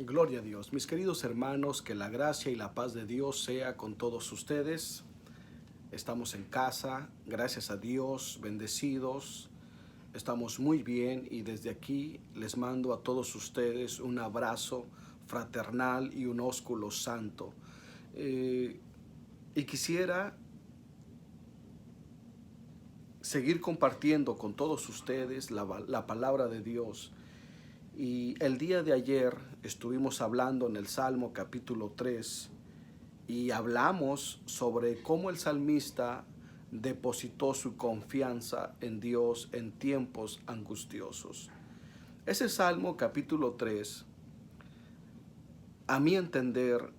Gloria a Dios. Mis queridos hermanos, que la gracia y la paz de Dios sea con todos ustedes. Estamos en casa, gracias a Dios, bendecidos. Estamos muy bien y desde aquí les mando a todos ustedes un abrazo fraternal y un ósculo santo. Y quisiera seguir compartiendo con todos ustedes la palabra de Dios. Y el día de ayer estuvimos hablando en el Salmo capítulo 3 y hablamos sobre cómo el salmista depositó su confianza en Dios en tiempos angustiosos. Ese Salmo capítulo 3, a mi entender,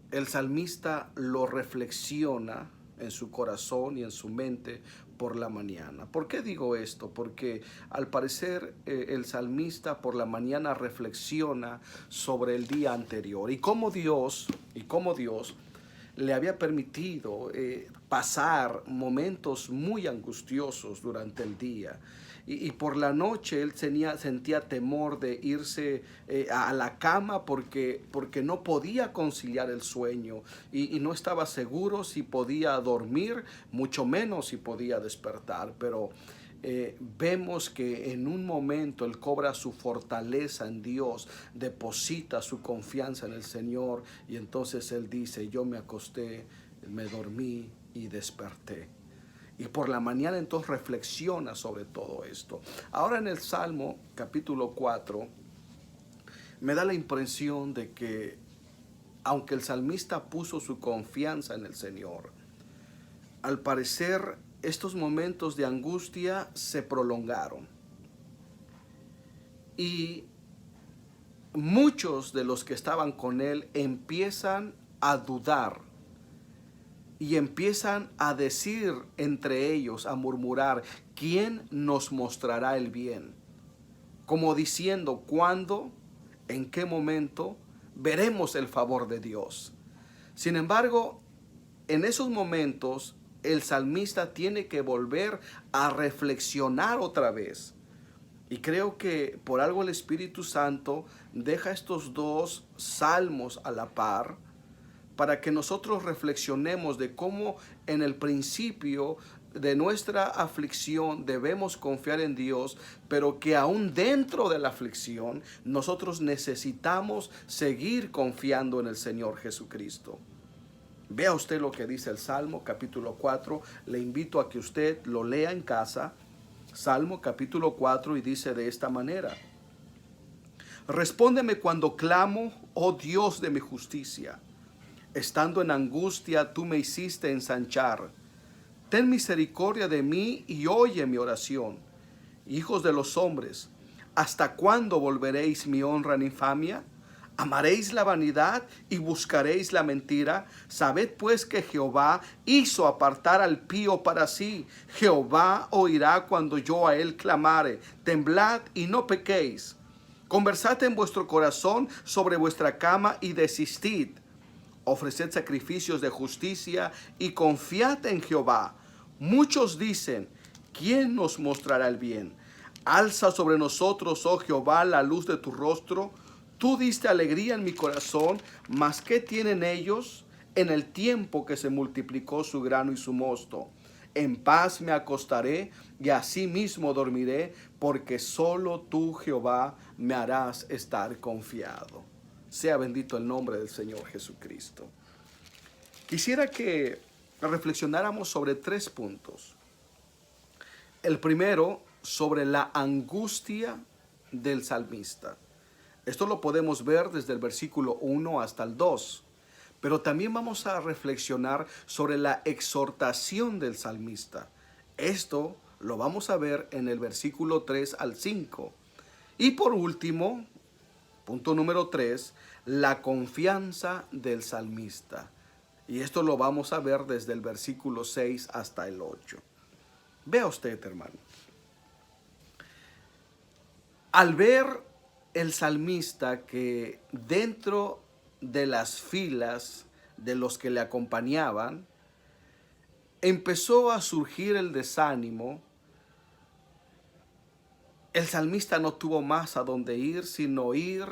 el salmista lo reflexiona en su corazón y en su mente por la mañana. ¿Por qué digo esto? Porque al parecer el salmista por la mañana reflexiona sobre el día anterior y cómo Dios le había permitido pasar momentos muy angustiosos durante el día. Y por la noche él sentía temor de irse a la cama porque no podía conciliar el sueño y no estaba seguro si podía dormir, mucho menos si podía despertar. Pero vemos que en un momento él cobra su fortaleza en Dios, deposita su confianza en el Señor y entonces él dice: yo me acosté, me dormí y desperté. Y por la mañana entonces reflexiona sobre todo esto. Ahora en el Salmo capítulo 4 me da la impresión de que aunque el salmista puso su confianza en el Señor, al parecer estos momentos de angustia se prolongaron. Y muchos de los que estaban con él empiezan a dudar y empiezan a decir entre ellos, a murmurar: ¿quién nos mostrará el bien? Como diciendo, ¿cuándo, en qué momento veremos el favor de Dios? Sin embargo, en esos momentos el salmista tiene que volver a reflexionar otra vez. Y creo que por algo el Espíritu Santo deja estos dos salmos a la par para que nosotros reflexionemos de cómo en el principio de nuestra aflicción debemos confiar en Dios, pero que aún dentro de la aflicción nosotros necesitamos seguir confiando en el Señor Jesucristo. Vea usted lo que dice el Salmo capítulo 4. Le invito a que usted lo lea en casa. Salmo capítulo 4, y dice de esta manera: respóndeme cuando clamo, oh Dios de mi justicia. Estando en angustia, tú me hiciste ensanchar. Ten misericordia de mí y oye mi oración. Hijos de los hombres, ¿hasta cuándo volveréis mi honra en infamia? ¿Amaréis la vanidad y buscaréis la mentira? Sabed pues que Jehová hizo apartar al pío para sí. Jehová oirá cuando yo a él clamare. Temblad y no pequéis. Conversad en vuestro corazón sobre vuestra cama y desistid. Ofreced sacrificios de justicia y confiad en Jehová. Muchos dicen: ¿quién nos mostrará el bien? Alza sobre nosotros, oh Jehová, la luz de tu rostro. Tú diste alegría en mi corazón, mas ¿qué tienen ellos en el tiempo que se multiplicó su grano y su mosto? En paz me acostaré y asimismo dormiré, porque solo tú, Jehová, me harás estar confiado. Sea bendito el nombre del Señor Jesucristo. Quisiera que reflexionáramos sobre tres puntos. El primero, sobre la angustia del salmista. Esto lo podemos ver desde el versículo 1 hasta el 2. Pero también vamos a reflexionar sobre la exhortación del salmista. Esto lo vamos a ver en el versículo 3 al 5. Y por último, punto número 3, la confianza del salmista. Y esto lo vamos a ver desde el versículo 6 hasta el 8. Vea usted, hermano. Al ver el salmista que dentro de las filas de los que le acompañaban empezó a surgir el desánimo, el salmista no tuvo más a dónde ir, sino ir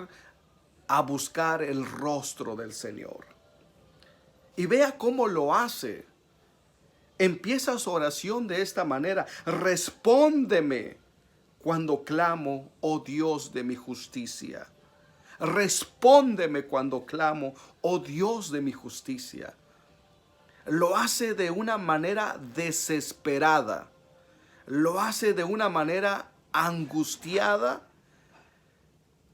a buscar el rostro del Señor. Y vea cómo lo hace. Empieza su oración de esta manera: respóndeme cuando clamo, oh Dios de mi justicia. Respóndeme cuando clamo, oh Dios de mi justicia. Lo hace de una manera desesperada. Lo hace de una manera angustiada,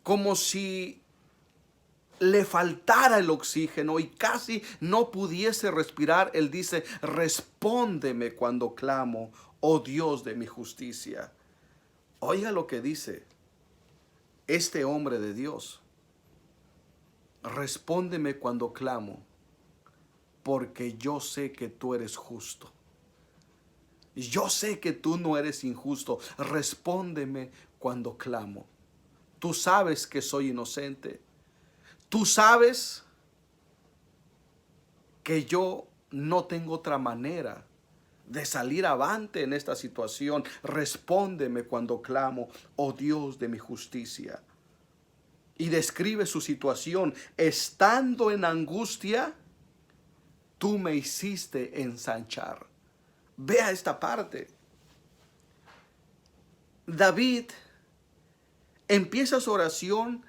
como si le faltara el oxígeno y casi no pudiese respirar. Él dice: respóndeme cuando clamo, oh Dios de mi justicia. Oiga lo que dice este hombre de Dios: respóndeme cuando clamo, porque yo sé que tú eres justo. Yo sé que tú no eres injusto. Respóndeme cuando clamo. Tú sabes que soy inocente. Tú sabes que yo no tengo otra manera de salir avante en esta situación. Respóndeme cuando clamo, oh Dios de mi justicia. Y describe su situación: estando en angustia, tú me hiciste ensanchar. Vea esta parte. David empieza su oración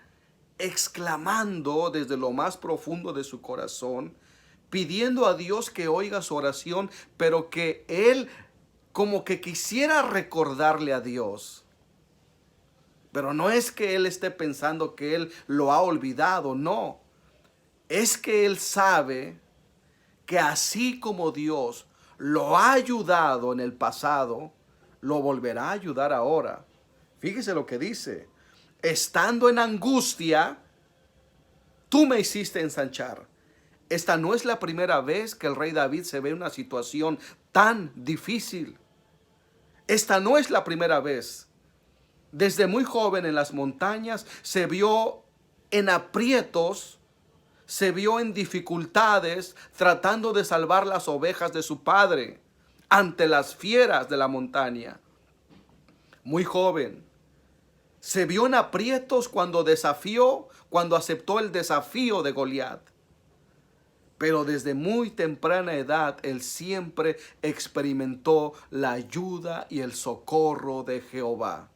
exclamando desde lo más profundo de su corazón, pidiendo a Dios que oiga su oración, pero que él como que quisiera recordarle a Dios. Pero no es que él esté pensando que él lo ha olvidado, no. Es que él sabe que así como Dios lo ha ayudado en el pasado, lo volverá a ayudar ahora. Fíjese lo que dice: estando en angustia, tú me hiciste ensanchar. Esta no es la primera vez que el rey David se ve en una situación tan difícil. Esta no es la primera vez. Desde muy joven en las montañas se vio en aprietos, se vio en dificultades tratando de salvar las ovejas de su padre ante las fieras de la montaña. Muy joven se vio en aprietos cuando aceptó el desafío de Goliat. Pero desde muy temprana edad él siempre experimentó la ayuda y el socorro de Jehová.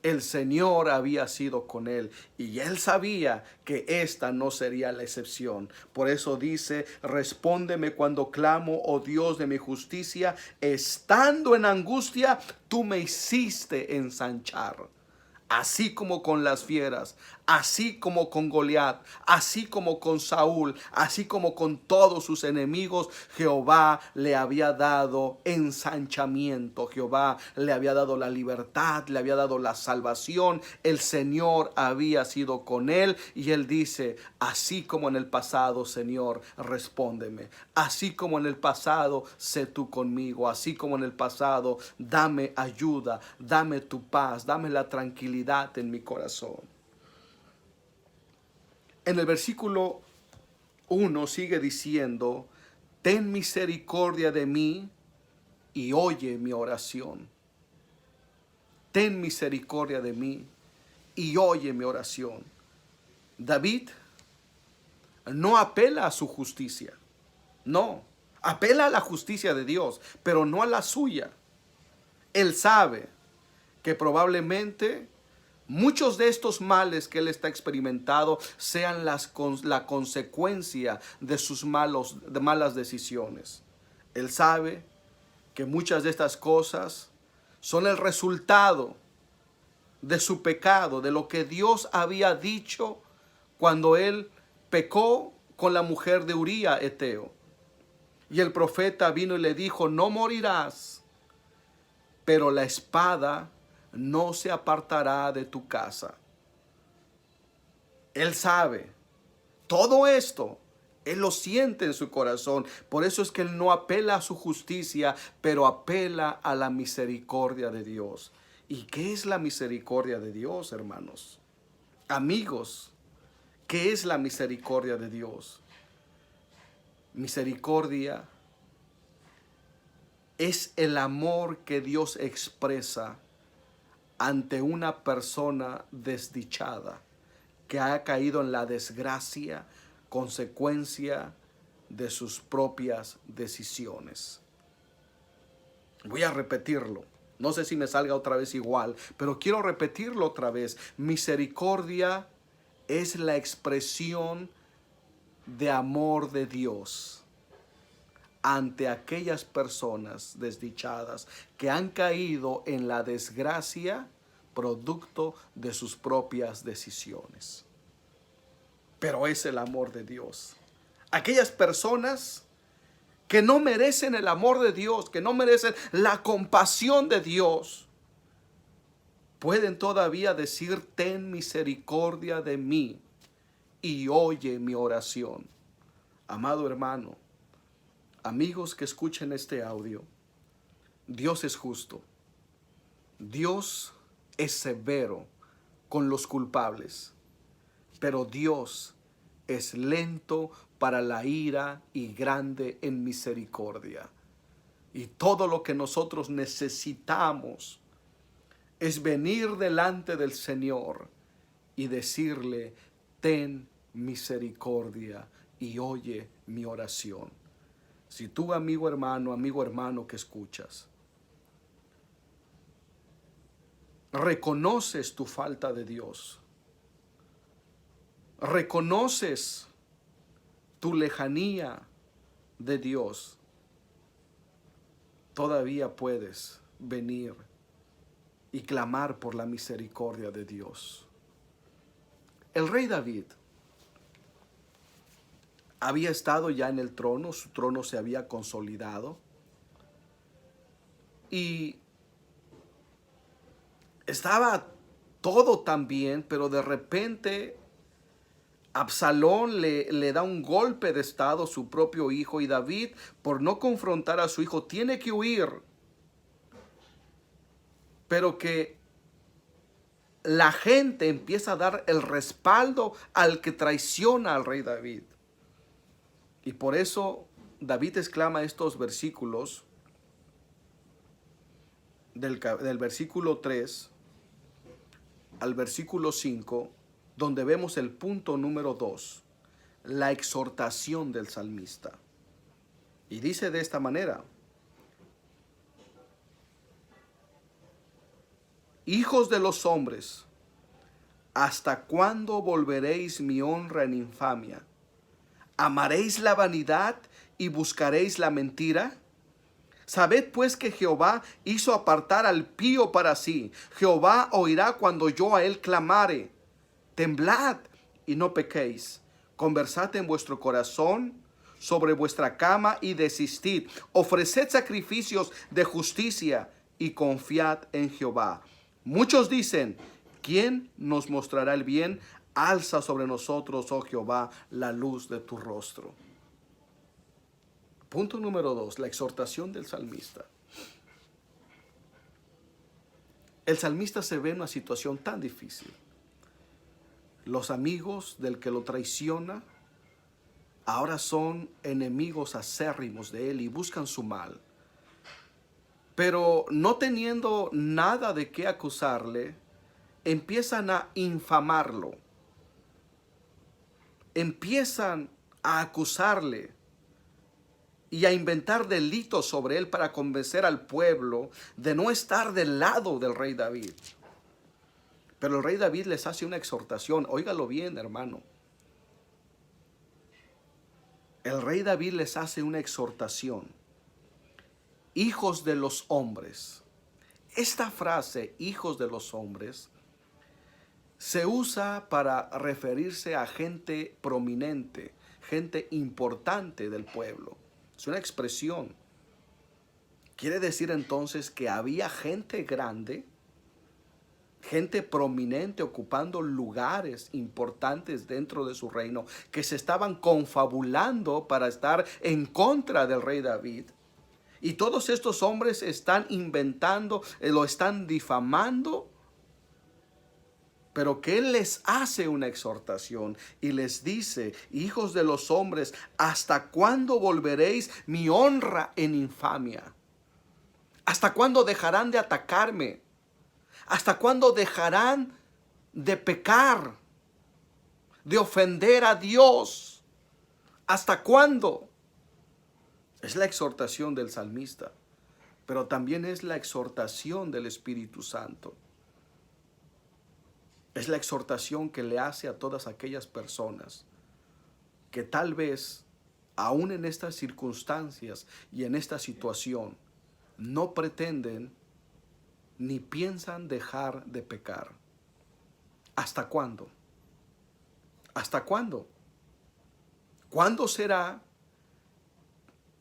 El Señor había sido con él y él sabía que esta no sería la excepción. Por eso dice: respóndeme cuando clamo, oh Dios de mi justicia. Estando en angustia, tú me hiciste ensanchar. Así como con las fieras, así como con Goliat, así como con Saúl, así como con todos sus enemigos, Jehová le había dado ensanchamiento. Jehová le había dado la libertad, le había dado la salvación. El Señor había sido con él y él dice: así como en el pasado, Señor, respóndeme. Así como en el pasado, sé tú conmigo. Así como en el pasado, dame ayuda, dame tu paz, dame la tranquilidad en mi corazón. En el versículo 1 sigue diciendo: ten misericordia de mí y oye mi oración. Ten misericordia de mí y oye mi oración. David no apela a su justicia, no, apela a la justicia de Dios, pero no a la suya. Él sabe que probablemente muchos de estos males que él está experimentando sean la consecuencia de sus malas decisiones. Él sabe que muchas de estas cosas son el resultado de su pecado, de lo que Dios había dicho cuando él pecó con la mujer de Uría Eteo. Y el profeta vino y le dijo: no morirás, pero la espada no se apartará de tu casa. Él sabe todo esto, él lo siente en su corazón. Por eso es que él no apela a su justicia, pero apela a la misericordia de Dios. ¿Y qué es la misericordia de Dios, hermanos? Amigos, ¿qué es la misericordia de Dios? Misericordia es el amor que Dios expresa ante una persona desdichada. que ha caído en la desgracia, consecuencia de sus propias decisiones. Voy a repetirlo. No sé si me salga otra vez igual, pero quiero repetirlo otra vez. Misericordia es la expresión de amor de Dios ante aquellas personas desdichadas que han caído en la desgracia producto de sus propias decisiones. Pero es el amor de Dios. Aquellas personas que no merecen el amor de Dios, que no merecen la compasión de Dios, pueden todavía decir: ten misericordia de mí y oye mi oración. Amado hermano, amigos que escuchen este audio, Dios es justo. Dios es severo con los culpables, pero Dios es lento para la ira y grande en misericordia. Y todo lo que nosotros necesitamos es venir delante del Señor y decirle: ten misericordia y oye mi oración. Si tú, amigo hermano que escuchas, reconoces tu falta de Dios, reconoces tu lejanía de Dios, todavía puedes venir y clamar por la misericordia de Dios. El rey David había estado ya en el trono, su trono se había consolidado y estaba todo tan bien, pero de repente Absalón le da un golpe de estado a su propio hijo, y David, por no confrontar a su hijo, tiene que huir. Pero que la gente empieza a dar el respaldo al que traiciona al rey David. Y por eso David exclama estos versículos del versículo 3 al versículo 5, donde vemos el punto número 2, la exhortación del salmista. Y dice de esta manera: hijos de los hombres, ¿hasta cuándo volveréis mi honra en infamia? ¿Amaréis la vanidad y buscaréis la mentira? Sabed pues que Jehová hizo apartar al pío para sí. Jehová oirá cuando yo a él clamare. Temblad y no pequéis. Conversad en vuestro corazón sobre vuestra cama y desistid. Ofreced sacrificios de justicia y confiad en Jehová. Muchos dicen: ¿quién nos mostrará el bien? Alza sobre nosotros, oh Jehová, la luz de tu rostro. Punto número 2, la exhortación del salmista. El salmista se ve en una situación tan difícil. Los amigos del que lo traiciona ahora son enemigos acérrimos de él y buscan su mal. Pero no teniendo nada de qué acusarle, empiezan a infamarlo. Empiezan a acusarle y a inventar delitos sobre él para convencer al pueblo de no estar del lado del rey David. Pero el rey David les hace una exhortación. Óigalo bien, hermano. El rey David les hace una exhortación. Hijos de los hombres. Esta frase, hijos de los hombres, se usa para referirse a gente prominente, gente importante del pueblo. Es una expresión. Quiere decir entonces que había gente grande, gente prominente ocupando lugares importantes dentro de su reino, que se estaban confabulando para estar en contra del rey David. Y todos estos hombres están inventando, lo están difamando, pero que él les hace una exhortación y les dice: hijos de los hombres, ¿hasta cuándo volveréis mi honra en infamia? ¿Hasta cuándo dejarán de atacarme? ¿Hasta cuándo dejarán de pecar? de ofender a Dios. ¿Hasta cuándo? Es la exhortación del salmista, pero también es la exhortación del Espíritu Santo. Es la exhortación que le hace a todas aquellas personas que tal vez, aún en estas circunstancias y en esta situación, no pretenden ni piensan dejar de pecar. ¿Hasta cuándo? ¿Hasta cuándo? ¿Cuándo será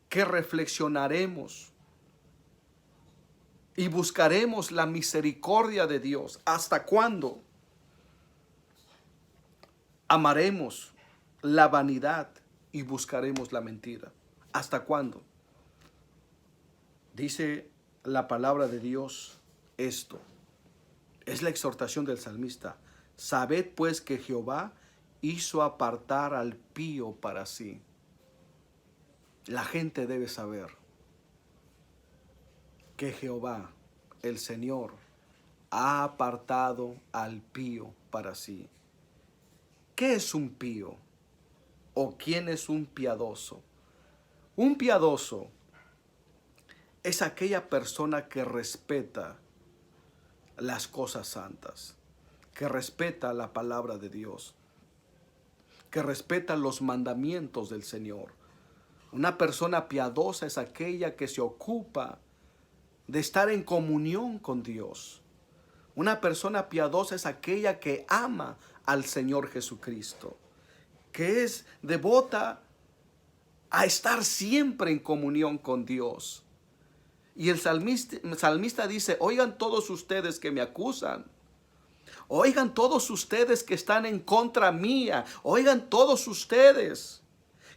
que reflexionaremos y buscaremos la misericordia de Dios? ¿Hasta cuándo amaremos la vanidad y buscaremos la mentira? ¿Hasta cuándo? Dice la palabra de Dios esto. Es la exhortación del salmista. Sabed pues que Jehová hizo apartar al pío para sí. La gente debe saber que Jehová, el Señor, ha apartado al pío para sí. ¿Qué es un pío? ¿O quién es un piadoso? Un piadoso es aquella persona que respeta las cosas santas, que respeta la palabra de Dios, que respeta los mandamientos del Señor. Una persona piadosa es aquella que se ocupa de estar en comunión con Dios. Una persona piadosa es aquella que ama al Señor Jesucristo, que es devota a estar siempre en comunión con Dios. Y el salmista dice, oigan todos ustedes que me acusan, oigan todos ustedes que están en contra mía, oigan todos ustedes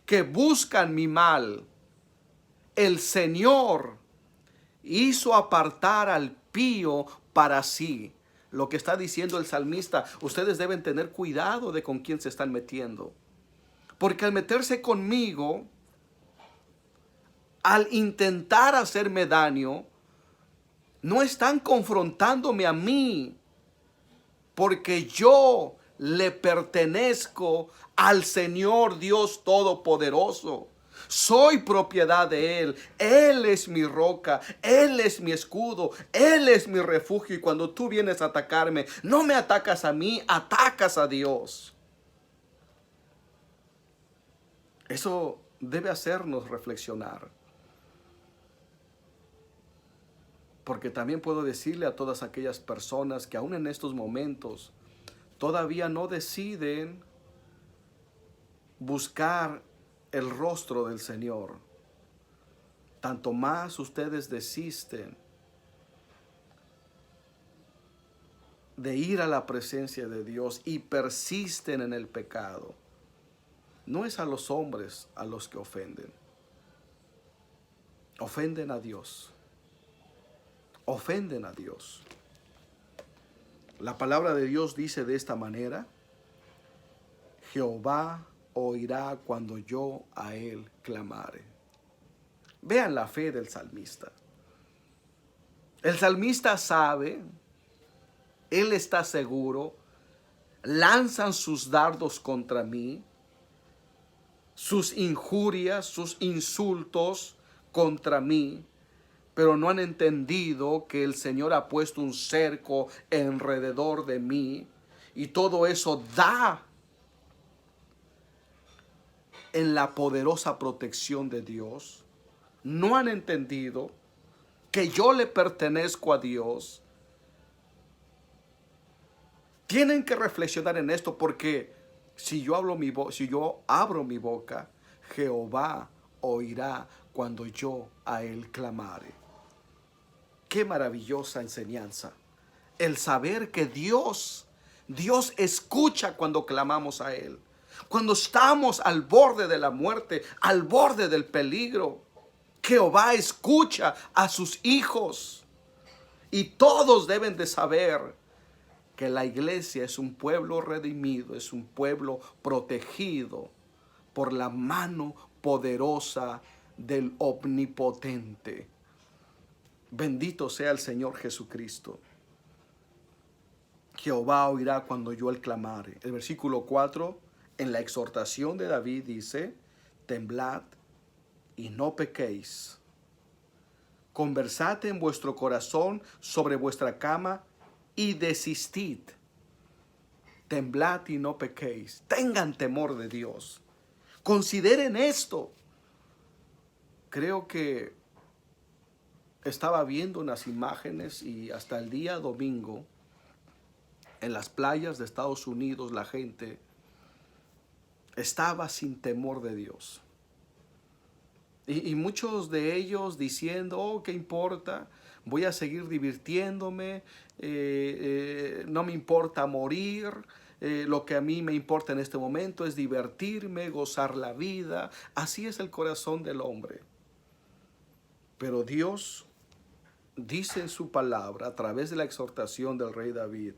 que buscan mi mal. El Señor hizo apartar al pío para sí. Lo que está diciendo el salmista, ustedes deben tener cuidado de con quién se están metiendo. Porque al meterse conmigo, al intentar hacerme daño, no están confrontándome a mí, porque yo le pertenezco al Señor Dios Todopoderoso. Soy propiedad de Él. Él es mi roca. Él es mi escudo. Él es mi refugio. Y cuando tú vienes a atacarme, no me atacas a mí, atacas a Dios. Eso debe hacernos reflexionar. Porque también puedo decirle a todas aquellas personas que aún en estos momentos todavía no deciden buscar el rostro del Señor. Tanto más ustedes desisten de ir a la presencia de Dios y persisten en el pecado. No es a los hombres a los que ofenden. Ofenden a Dios. Ofenden a Dios. La palabra de Dios dice de esta manera: Jehová oirá cuando yo a él clamare. Vean la fe del salmista. El salmista sabe, él está seguro, lanzan sus dardos contra mí, sus injurias, sus insultos contra mí, pero no han entendido que el Señor ha puesto un cerco alrededor de mí y todo eso da en la poderosa protección de Dios. No han entendido que yo le pertenezco a Dios. Tienen que reflexionar en esto, porque si yo abro mi boca, Jehová oirá cuando yo a él clamare. Qué maravillosa enseñanza. El saber que Dios escucha cuando clamamos a él. Cuando estamos al borde de la muerte, al borde del peligro, Jehová escucha a sus hijos. Y todos deben de saber que la iglesia es un pueblo redimido, es un pueblo protegido por la mano poderosa del Omnipotente. Bendito sea el Señor Jesucristo. Jehová oirá cuando yo él clamare. El versículo 4, En la exhortación de David dice, temblad y no pequéis. Conversad en vuestro corazón sobre vuestra cama y desistid. Temblad y no pequéis. Tengan temor de Dios. Consideren esto. Creo que estaba viendo unas imágenes y hasta el día domingo en las playas de Estados Unidos la gente estaba sin temor de Dios. Y muchos de ellos diciendo, oh, ¿qué importa? Voy a seguir divirtiéndome, no me importa morir, lo que a mí me importa en este momento es divertirme, gozar la vida. Así es el corazón del hombre. Pero Dios dice en su palabra, a través de la exhortación del rey David,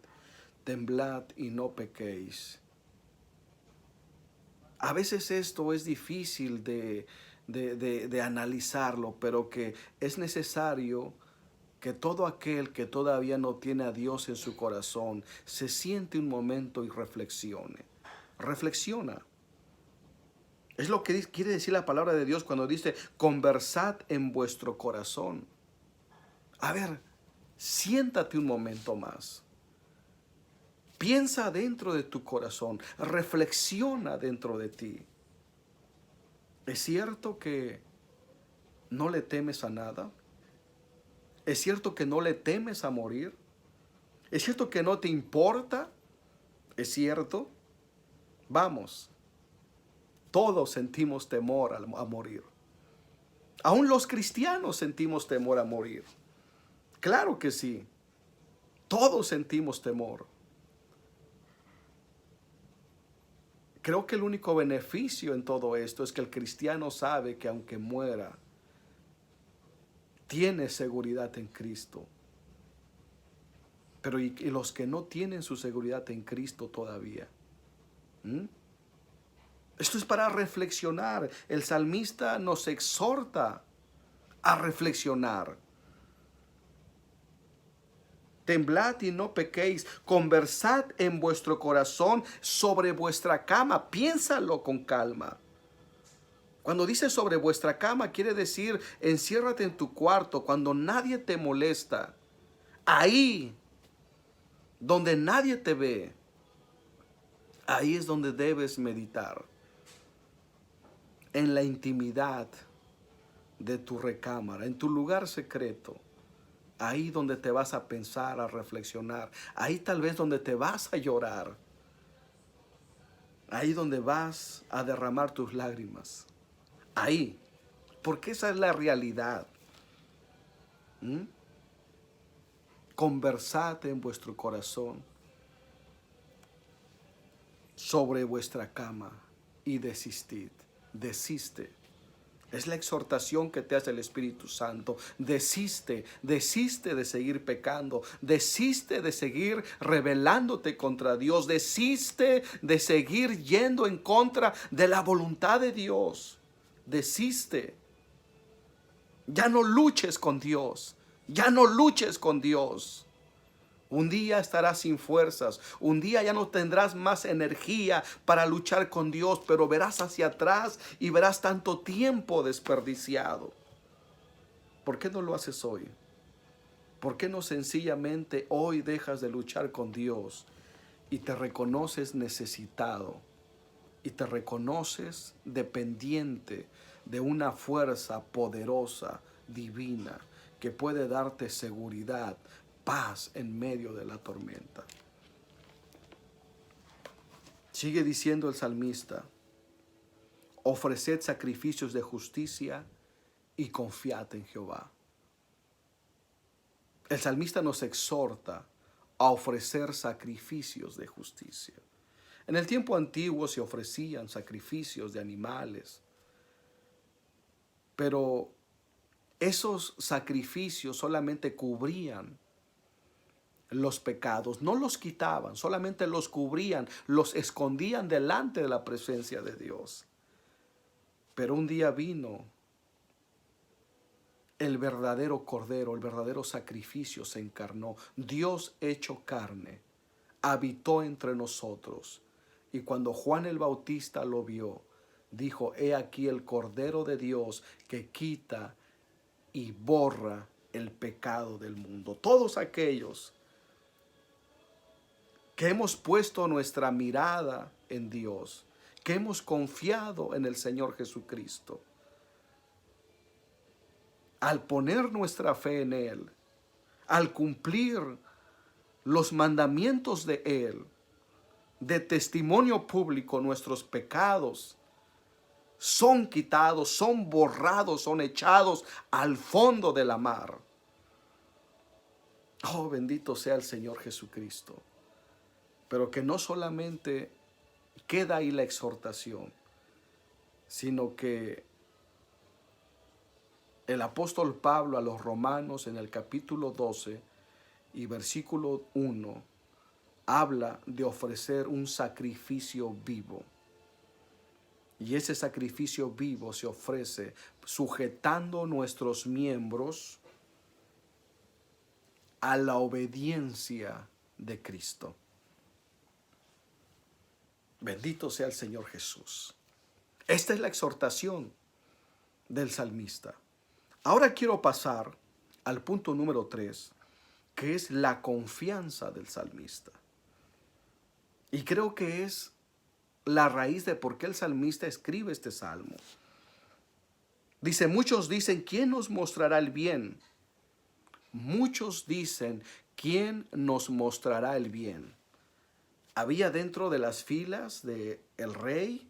temblad y no pequéis. A veces esto es difícil de analizarlo, pero que es necesario que todo aquel que todavía no tiene a Dios en su corazón se siente un momento y reflexione. Reflexiona. Es lo que quiere decir la palabra de Dios cuando dice, conversad en vuestro corazón. A ver, siéntate un momento más. Piensa dentro de tu corazón, reflexiona dentro de ti. ¿Es cierto que no le temes a nada? ¿Es cierto que no le temes a morir? ¿Es cierto que no te importa? ¿Es cierto? Vamos, todos sentimos temor a morir. Aún los cristianos sentimos temor a morir. Claro que sí, todos sentimos temor. Creo que el único beneficio en todo esto es que el cristiano sabe que aunque muera, tiene seguridad en Cristo. Pero y los que no tienen su seguridad en Cristo todavía. Esto es para reflexionar. El salmista nos exhorta a reflexionar. Temblad y no pequéis, conversad en vuestro corazón sobre vuestra cama, piénsalo con calma. Cuando dice sobre vuestra cama, quiere decir enciérrate en tu cuarto cuando nadie te molesta. Ahí, donde nadie te ve, ahí es donde debes meditar. En la intimidad de tu recámara, en tu lugar secreto. Ahí donde te vas a pensar, a reflexionar. Ahí tal vez donde te vas a llorar. Ahí donde vas a derramar tus lágrimas. Ahí. Porque esa es la realidad. Conversad en vuestro corazón sobre vuestra cama y desistid. Desiste. Es la exhortación que te hace el Espíritu Santo. Desiste, desiste de seguir pecando. Desiste de seguir rebelándote contra Dios. Desiste de seguir yendo en contra de la voluntad de Dios. Desiste. Ya no luches con Dios. Ya no luches con Dios. Un día estarás sin fuerzas, un día ya no tendrás más energía para luchar con Dios, pero verás hacia atrás y verás tanto tiempo desperdiciado. ¿Por qué no lo haces hoy? ¿Por qué no sencillamente hoy dejas de luchar con Dios y te reconoces necesitado y te reconoces dependiente de una fuerza poderosa, divina, que puede darte seguridad, paz en medio de la tormenta? Sigue diciendo el salmista, ofreced sacrificios de justicia y confiad en Jehová. El salmista nos exhorta a ofrecer sacrificios de justicia. En el tiempo antiguo se ofrecían sacrificios de animales, pero esos sacrificios solamente cubrían los pecados, no los quitaban, solamente los cubrían, los escondían delante de la presencia de Dios. Pero un día vino el verdadero cordero, el verdadero sacrificio se encarnó. Dios hecho carne, habitó entre nosotros Y cuando Juan el Bautista lo vio, dijo: he aquí el Cordero de Dios que quita y borra el pecado del mundo. Todos aquellos que hemos puesto nuestra mirada en Dios, que hemos confiado en el Señor Jesucristo, al poner nuestra fe en Él, al cumplir los mandamientos de Él, de testimonio público, nuestros pecados son quitados, son borrados, son echados al fondo de la mar. Oh, bendito sea el Señor Jesucristo. Pero que no solamente queda ahí la exhortación, sino que el apóstol Pablo a los romanos en el capítulo 12 y versículo 1 habla de ofrecer un sacrificio vivo. Y ese sacrificio vivo se ofrece sujetando nuestros miembros a la obediencia de Cristo. Bendito sea el Señor Jesús. Esta es la exhortación del salmista. Ahora quiero pasar al punto número 3, que es la confianza del salmista. Y creo que es la raíz de por qué el salmista escribe este salmo. Dice: muchos dicen, ¿quién nos mostrará el bien? Muchos dicen, ¿quién nos mostrará el bien? Había dentro de las filas del rey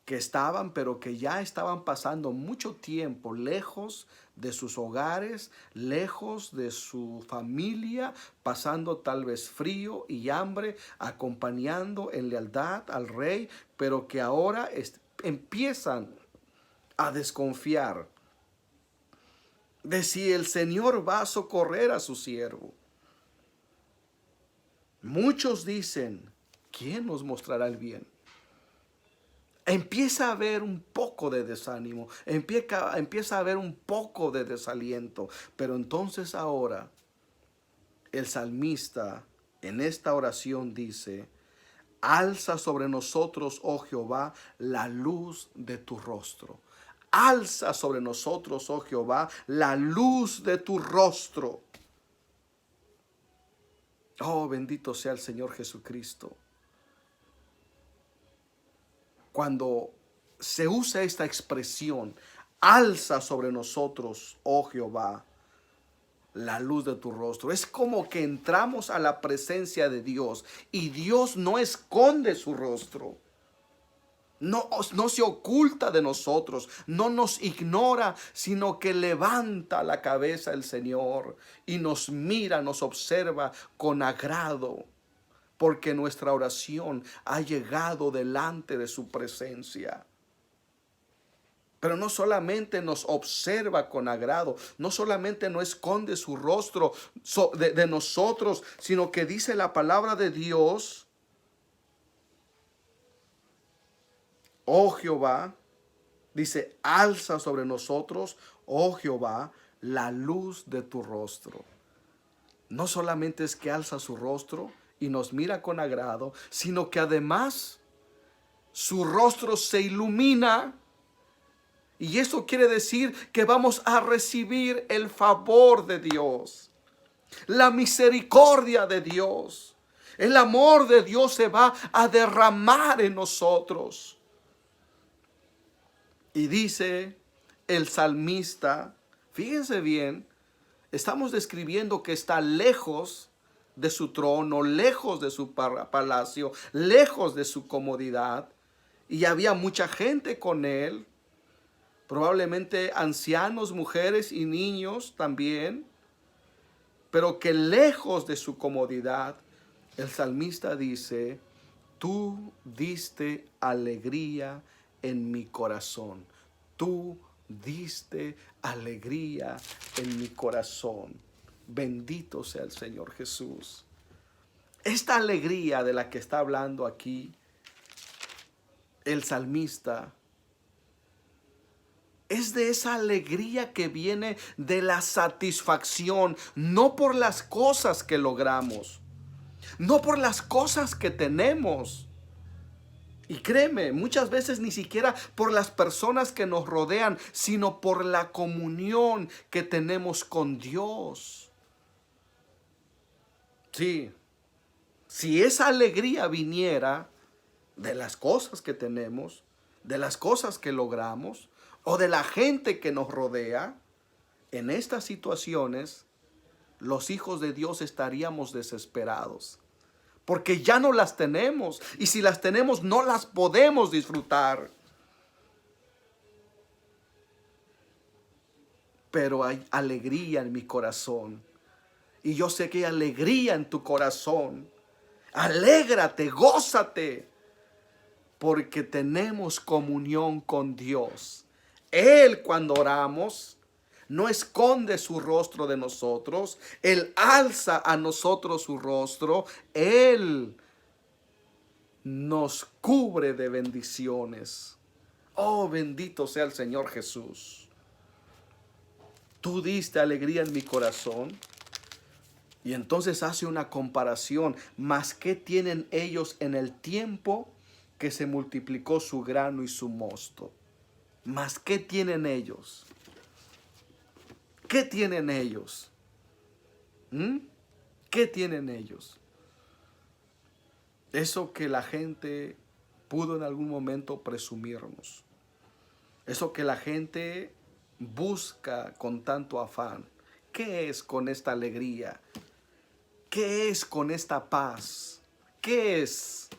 que estaban, pero que ya estaban pasando mucho tiempo lejos de sus hogares, lejos de su familia, pasando tal vez frío y hambre, acompañando en lealtad al rey, pero que ahora empiezan a desconfiar de si el Señor va a socorrer a su siervo. Muchos dicen, ¿quién nos mostrará el bien? Empieza a haber un poco de desánimo, empieza a haber un poco de desaliento, pero entonces ahora el salmista en esta oración dice: alza sobre nosotros, oh Jehová, la luz de tu rostro. Alza sobre nosotros, oh Jehová, la luz de tu rostro. Oh, bendito sea el Señor Jesucristo. Cuando se usa esta expresión, alza sobre nosotros, oh Jehová, la luz de tu rostro, es como que entramos a la presencia de Dios y Dios no esconde su rostro. No se oculta de nosotros, no nos ignora, sino que levanta la cabeza el Señor y nos mira, nos observa con agrado, porque nuestra oración ha llegado delante de su presencia. Pero no solamente nos observa con agrado, no solamente no esconde su rostro de nosotros, sino que dice la palabra de Dios: oh Jehová, dice, alza sobre nosotros, oh Jehová, la luz de tu rostro. No solamente es que alza su rostro y nos mira con agrado, sino que además su rostro se ilumina. Y eso quiere decir que vamos a recibir el favor de Dios, la misericordia de Dios. El amor de Dios se va a derramar en nosotros. Y dice el salmista, fíjense bien, estamos describiendo que está lejos de su trono, lejos de su palacio, lejos de su comodidad. Y había mucha gente con él, probablemente ancianos, mujeres y niños también. Pero que lejos de su comodidad, el salmista dice: tú diste alegría en mi corazón. Tú diste alegría en mi corazón. Bendito sea el Señor Jesús. Esta alegría de la que está hablando aquí el salmista es de esa alegría que viene de la satisfacción, no por las cosas que logramos, no por las cosas que tenemos. Y créeme, muchas veces ni siquiera por las personas que nos rodean, sino por la comunión que tenemos con Dios. Sí, si esa alegría viniera de las cosas que tenemos, de las cosas que logramos o de la gente que nos rodea, en estas situaciones los hijos de Dios estaríamos desesperados, porque ya no las tenemos, y si las tenemos no las podemos disfrutar. Pero hay alegría en mi corazón, y yo sé que hay alegría en tu corazón. Alégrate, gózate, porque tenemos comunión con Dios. Él, cuando oramos, no esconde su rostro de nosotros. Él alza a nosotros su rostro. Él nos cubre de bendiciones. Oh, bendito sea el Señor Jesús. Tú diste alegría en mi corazón. Y entonces hace una comparación. ¿Mas qué tienen ellos en el tiempo que se multiplicó su grano y su mosto? ¿Mas qué tienen ellos? ¿Qué tienen ellos? ¿Mm? ¿Qué tienen ellos? Eso que la gente pudo en algún momento presumirnos. Eso que la gente busca con tanto afán. ¿Qué es con esta alegría? ¿Qué es con esta paz? ¿Qué es?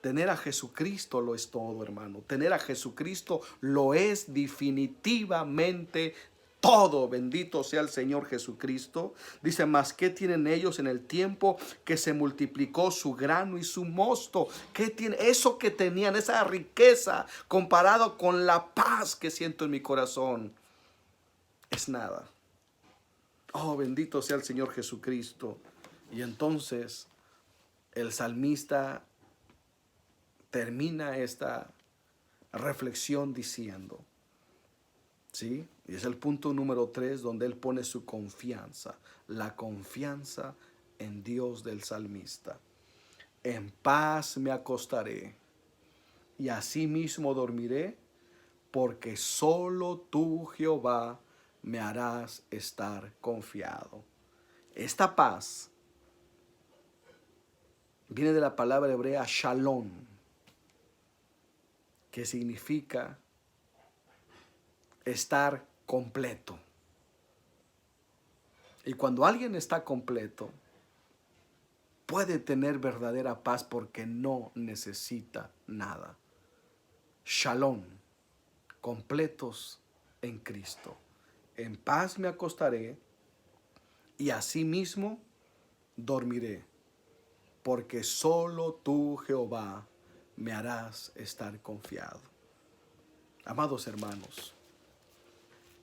Tener a Jesucristo lo es todo, hermano. Tener a Jesucristo lo es definitivamente todo. Bendito sea el Señor Jesucristo. Dice, mas ¿qué tienen ellos en el tiempo que se multiplicó su grano y su mosto? ¿Qué tiene eso que tenían, esa riqueza, comparado con la paz que siento en mi corazón? Es nada. Oh, bendito sea el Señor Jesucristo. Y entonces el salmista termina esta reflexión diciendo, ¿sí? Y es el punto número 3 donde él pone su confianza, la confianza en Dios del salmista. En paz me acostaré y asimismo dormiré, porque solo tú, Jehová, me harás estar confiado. Esta paz viene de la palabra hebrea shalom, que significa estar completo. Y cuando alguien está completo, puede tener verdadera paz porque no necesita nada. Shalom, completos en Cristo. En paz me acostaré y asimismo dormiré, porque solo tú, Jehová, me harás estar confiado. Amados hermanos,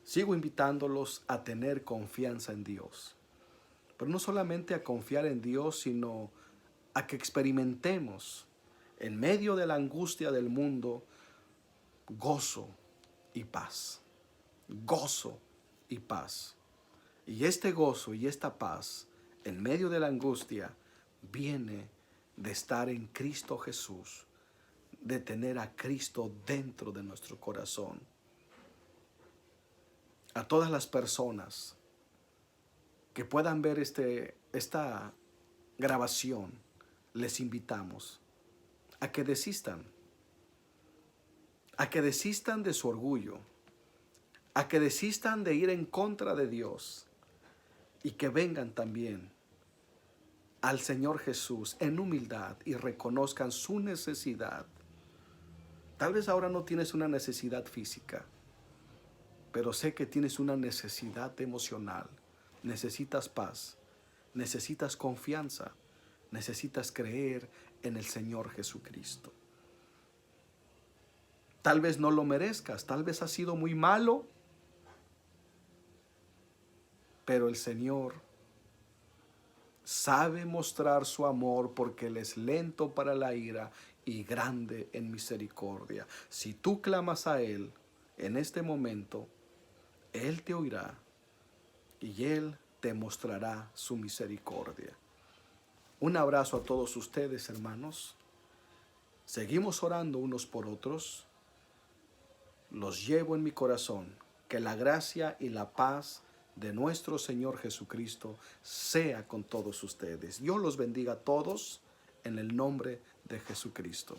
sigo invitándolos a tener confianza en Dios. Pero no solamente a confiar en Dios, sino a que experimentemos en medio de la angustia del mundo gozo y paz. Gozo y paz. Y este gozo y esta paz en medio de la angustia viene de estar en Cristo Jesús, de tener a Cristo dentro de nuestro corazón. A todas las personas que puedan ver esta grabación, les invitamos a que desistan de su orgullo, a que desistan de ir en contra de Dios y que vengan también al Señor Jesús en humildad y reconozcan su necesidad. Tal vez ahora no tienes una necesidad física, pero sé que tienes una necesidad emocional. Necesitas paz, necesitas confianza, necesitas creer en el Señor Jesucristo. Tal vez no lo merezcas, tal vez has sido muy malo, pero el Señor sabe mostrar su amor porque Él es lento para la ira y grande en misericordia. Si tú clamas a Él en este momento, Él te oirá y Él te mostrará su misericordia. Un abrazo a todos ustedes, hermanos. Seguimos orando unos por otros. Los llevo en mi corazón. Que la gracia y la paz de nuestro Señor Jesucristo sea con todos ustedes. Dios los bendiga a todos en el nombre de Jesucristo.